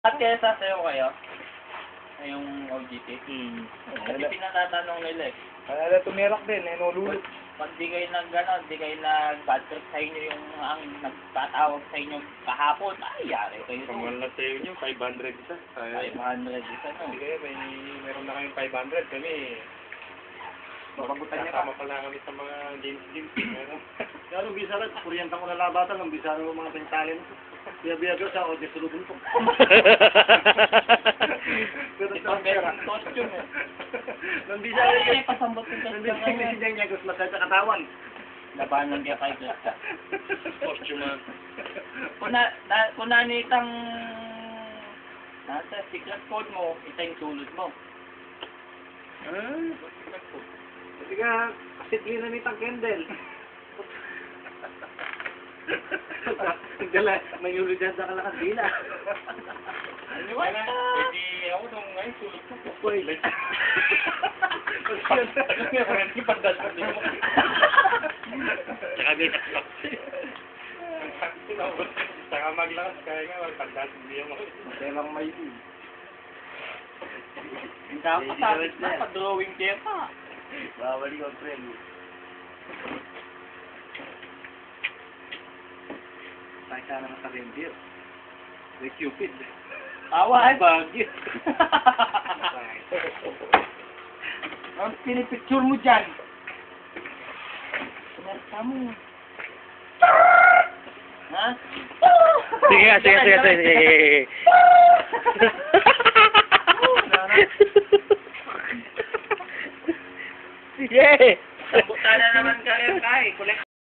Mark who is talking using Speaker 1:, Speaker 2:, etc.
Speaker 1: At kaya sasayaw kayo? Ngayong OGT? Kasi
Speaker 2: Wala.
Speaker 1: pinatatanong nila eh.
Speaker 2: Wala tumirak din, eh, nululot.
Speaker 1: Pag di kayo di kayo nag-bad trip sa inyo yung ang nagtatawag sa inyo kahapon, ay, yari kayo.
Speaker 3: Kamuha na sa'yo nyo, 500 isa.
Speaker 1: 500 isa no.
Speaker 3: Hindi kayo, meron na kayong 500. Kami,
Speaker 2: Mapagutan niya
Speaker 3: kasama pala kami sa mga games.
Speaker 2: Kaya nung bisa rin, kuryentang ko na labatan, nung bisa rin mga talent. Biya-biya ko sa audio sulubin ko.
Speaker 1: Ito ang ganyan costume eh.
Speaker 2: Nung bisa rin,
Speaker 1: Ay, pasambot yung
Speaker 2: nung
Speaker 1: costume
Speaker 2: bisa rin,
Speaker 1: ngayon.
Speaker 2: hindi niya gusto masaya sa katawan.
Speaker 1: Labanan kaya kay Glasta.
Speaker 3: Costume.
Speaker 1: Kung nanitang nasa secret code mo, ito yung sulot mo.
Speaker 2: Kasi ka, kasidli na nitang candle. Dala, may ulo dyan sa kalakas dila.
Speaker 1: Ano ba na?
Speaker 3: Pwede ako nung ngayon, sulot ko.
Speaker 2: Uy.
Speaker 3: Tsaka may takpak. Tsaka maglakas, kaya nga, magpandas, hindi yung mga.
Speaker 2: Kailang may din.
Speaker 1: Hindi ako kasabit na, pa-drawing kaya pa.
Speaker 2: Bawal yung friend. Tayo ka naman sa reindeer. May Cupid.
Speaker 1: Awa ay.
Speaker 2: Bagyo.
Speaker 1: Ang pinipicture mo dyan. Kumerta mo. Ha?
Speaker 4: Sige nga, sige. Sige!
Speaker 1: Sabutan na naman kayo, Kai.